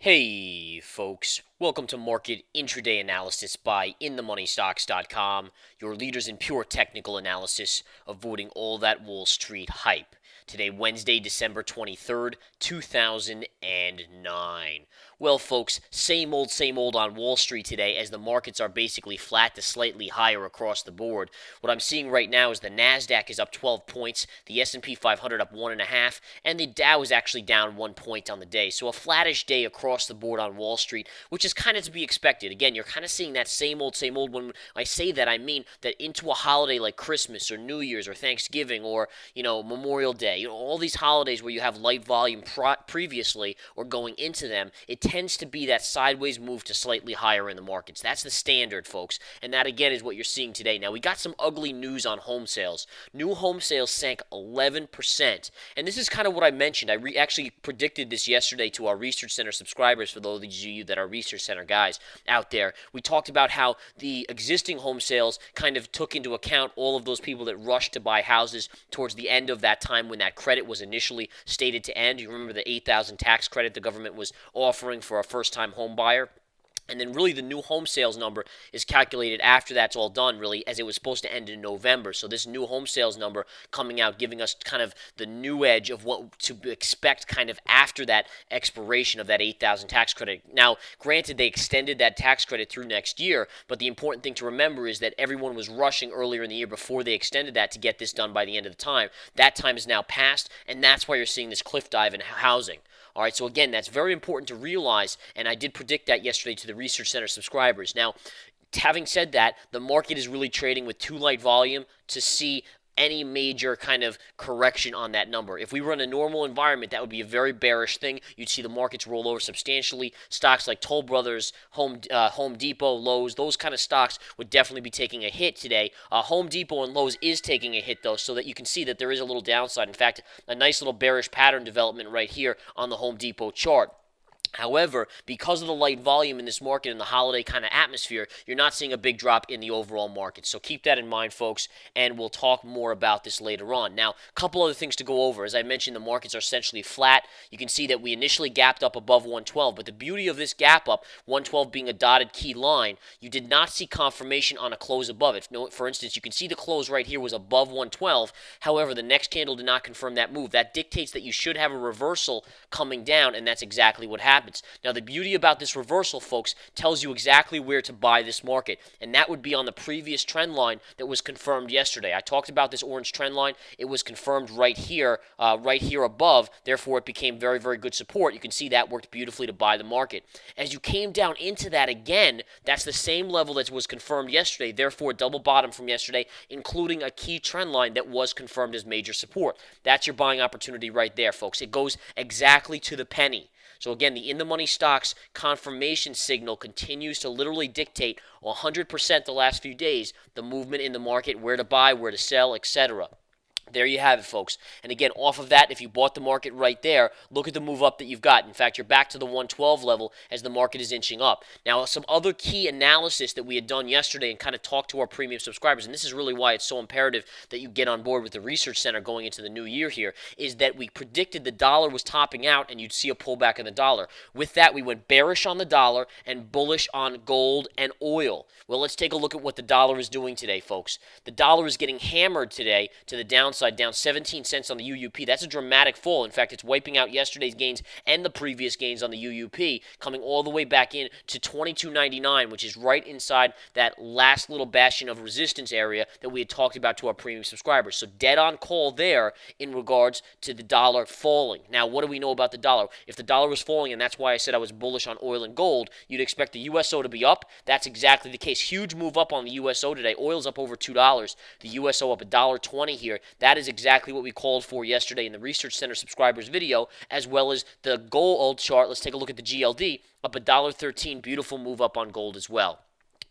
Hey, folks. Welcome to Market Intraday Analysis by InTheMoneyStocks.com, your leaders in pure technical analysis, avoiding all that Wall Street hype. Today, Wednesday, December 23rd, 2009. Well, folks, same old on Wall Street today as the markets are basically flat to slightly higher across the board. What I'm seeing right now is the NASDAQ is up 12 points, the S&P 500 up 1.5, and the Dow is actually down 1 point on the day. So a flattish day across the board on Wall Street, which is kind of to be expected. Again, you're kind of seeing that same old. When I say that, I mean that into a holiday like Christmas or New Year's or Thanksgiving or, Memorial Day, all these holidays where you have light volume previously or going into them, it tends to be that sideways move to slightly higher in the markets. That's the standard, folks. And that, again, is what you're seeing today. Now, we got some ugly news on home sales. New home sales sank 11%. And this is kind of what I mentioned. I actually predicted this yesterday to our Research Center subscribers, for those of you that are Research Center guys out there. We talked about how the existing home sales kind of took into account all of those people that rushed to buy houses towards the end of that time when that credit was initially stated to end. You remember the $8,000 tax credit the government was offering for a first-time home buyer? And then really the new home sales number is calculated after that's all done, really, as it was supposed to end in November. So this new home sales number coming out, giving us kind of the new edge of what to expect kind of after that expiration of that $8,000 tax credit. Now, granted, they extended that tax credit through next year, but the important thing to remember is that everyone was rushing earlier in the year before they extended that to get this done by the end of the time. That time is now passed, and that's why you're seeing this cliff dive in housing. All right, so again, that's very important to realize, and I did predict that yesterday to the Research Center subscribers. Now, having said that, the market is really trading with too light volume to see any major kind of correction on that number. If we were in a normal environment, that would be a very bearish thing. You'd see the markets roll over substantially. Stocks like Toll Brothers, Home Depot, Lowe's, those kind of stocks would definitely be taking a hit today. Home Depot and Lowe's is taking a hit, though, so that you can see that there is a little downside. In fact, a nice little bearish pattern development right here on the Home Depot chart. However, because of the light volume in this market and the holiday kind of atmosphere, you're not seeing a big drop in the overall market. So keep that in mind, folks, and we'll talk more about this later on. Now, a couple other things to go over. As I mentioned, the markets are essentially flat. You can see that we initially gapped up above 112, but the beauty of this gap up, 112 being a dotted key line, you did not see confirmation on a close above it. For instance, you can see the close right here was above 112. However, the next candle did not confirm that move. That dictates that you should have a reversal coming down, and that's exactly what happened. Now, the beauty about this reversal, folks, tells you exactly where to buy this market, and that would be on the previous trend line that was confirmed yesterday. I talked about this orange trend line. It was confirmed right here above. Therefore, it became very, very good support. You can see that worked beautifully to buy the market. As you came down into that again, that's the same level that was confirmed yesterday. Therefore, double bottom from yesterday, including a key trend line that was confirmed as major support. That's your buying opportunity right there, folks. It goes exactly to the penny. So again, the in-the-money stocks confirmation signal continues to literally dictate 100% the last few days the movement in the market, where to buy, where to sell, etc. There you have it, folks. And again, off of that, if you bought the market right there, look at the move up that you've got. In fact, you're back to the 112 level as the market is inching up. Now, some other key analysis that we had done yesterday and kind of talked to our premium subscribers, and this is really why it's so imperative that you get on board with the Research Center going into the new year here, is that we predicted the dollar was topping out and you'd see a pullback in the dollar. With that, we went bearish on the dollar and bullish on gold and oil. Well, let's take a look at what the dollar is doing today, folks. The dollar is getting hammered today to the downside, down 17 cents on the UUP. That's a dramatic fall. In fact, it's wiping out yesterday's gains and the previous gains on the UUP, coming all the way back in to 22.99, which is right inside that last little bastion of resistance area that we had talked about to our premium subscribers. So dead on call there in regards to the dollar falling. Now, what do we know about the dollar? If the dollar was falling, and that's why I said I was bullish on oil and gold, you'd expect the USO to be up. That's exactly the case. Huge move up on the USO today. Oil's up over $2. The USO up $1.20 here. That is exactly what we called for yesterday in the Research Center subscribers video, as well as the gold chart. Let's take a look at the GLD, up $1.13. Beautiful move up on gold as well.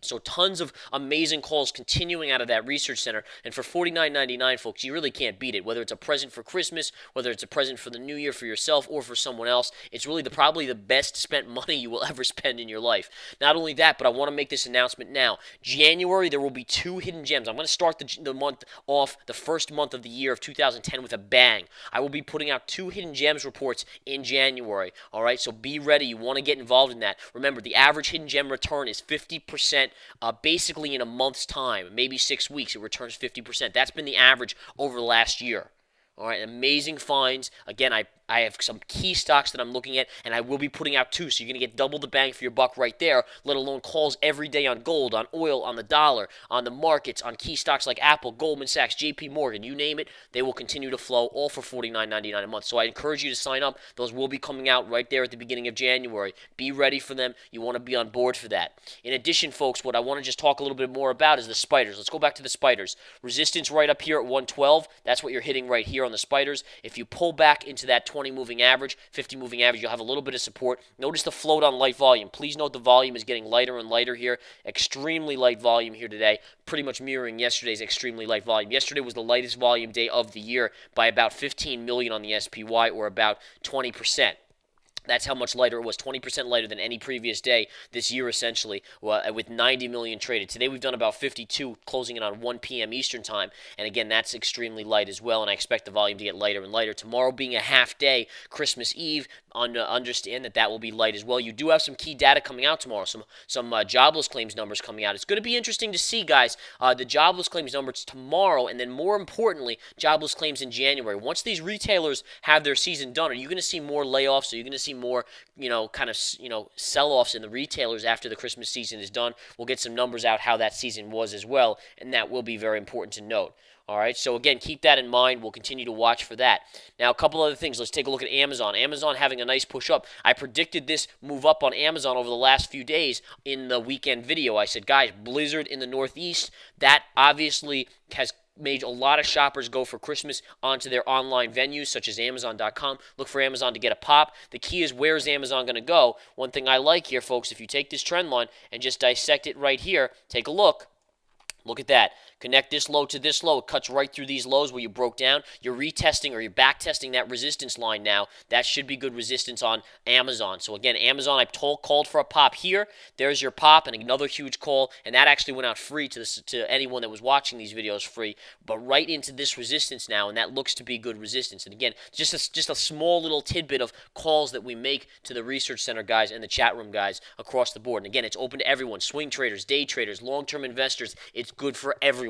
So tons of amazing calls continuing out of that research center. And for $49.99, folks, you really can't beat it. Whether it's a present for Christmas, whether it's a present for the new year for yourself or for someone else, it's really probably the best spent money you will ever spend in your life. Not only that, but I want to make this announcement now. January, there will be 2 hidden gems. I'm going to start the month off, the first month of the year of 2010 with a bang. I will be putting out 2 hidden gems reports in January. All right, so be ready. You want to get involved in that. Remember, the average hidden gem return is 50%. Basically in a month's time, maybe 6 weeks, it returns 50%. That's been the average over the last year. All right, amazing finds. Again, I have some key stocks that I'm looking at, and I will be putting out 2, so you're going to get double the bang for your buck right there, let alone calls every day on gold, on oil, on the dollar, on the markets, on key stocks like Apple, Goldman Sachs, JP Morgan, you name it, they will continue to flow, all for $49.99 a month. So I encourage you to sign up. Those will be coming out right there at the beginning of January. Be ready for them. You want to be on board for that. In addition, folks, what I want to just talk a little bit more about is the spiders. Let's go back to the spiders. Resistance right up here at 112. That's what you're hitting right here on the spiders. If you pull back into that 20 moving average, 50 moving average, you'll have a little bit of support. Notice the float on light volume. Please note the volume is getting lighter and lighter here. Extremely light volume here today, pretty much mirroring yesterday's extremely light volume. Yesterday was the lightest volume day of the year by about 15 million on the SPY, or about 20%. That's how much lighter it was, 20% lighter than any previous day this year, essentially, with 90 million traded. Today we've done about 52, closing in on 1 p.m. Eastern time, and again, that's extremely light as well, and I expect the volume to get lighter and lighter. Tomorrow being a half day, Christmas Eve, understand that will be light as well. You do have some key data coming out tomorrow, some jobless claims numbers coming out. It's going to be interesting to see, guys, the jobless claims numbers tomorrow, and then more importantly, jobless claims in January. Once these retailers have their season done, are you going to see more layoffs? Are you going to see more, sell-offs in the retailers after the Christmas season is done? We'll get some numbers out how that season was as well, and that will be very important to note. All right, so again, keep that in mind. We'll continue to watch for that. Now, a couple other things. Let's take a look at Amazon. Amazon having a nice push up. I predicted this move up on Amazon over the last few days in the weekend video. I said, guys, blizzard in the Northeast. That obviously has made a lot of shoppers go for Christmas onto their online venues such as Amazon.com. Look for Amazon to get a pop. The key is, where is Amazon going to go? One thing I like here, folks, if you take this trend line and just dissect it right here, take a look. Look at that. Connect this low to this low. It cuts right through these lows where you broke down. You're retesting, or you're back testing that resistance line now. That should be good resistance on Amazon. So again, Amazon, I called for a pop here. There's your pop, and another huge call, and that actually went out free to anyone that was watching these videos, free, but right into this resistance now, and that looks to be good resistance. And again, just a small little tidbit of calls that we make to the research center guys and the chat room guys across the board. And again, it's open to everyone: swing traders, day traders, long-term investors. It's good for everyone.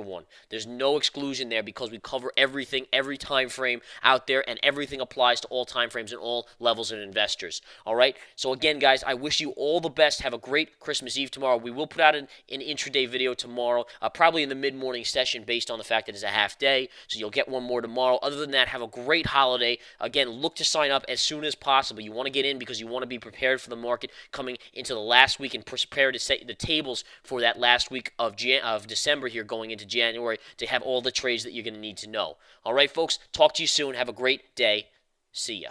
There's no exclusion there, because we cover everything, every time frame out there, and everything applies to all time frames and all levels of investors. All right? So again, guys, I wish you all the best. Have a great Christmas Eve tomorrow. We will put out an intraday video tomorrow, probably in the mid-morning session, based on the fact that it's a half day, so you'll get one more tomorrow. Other than that, have a great holiday. Again, look to sign up as soon as possible. You want to get in because you want to be prepared for the market coming into the last week, and prepare to set the tables for that last week of December here, going into January, to have all the trades that you're going to need to know. All right, folks, talk to you soon. Have a great day. See ya.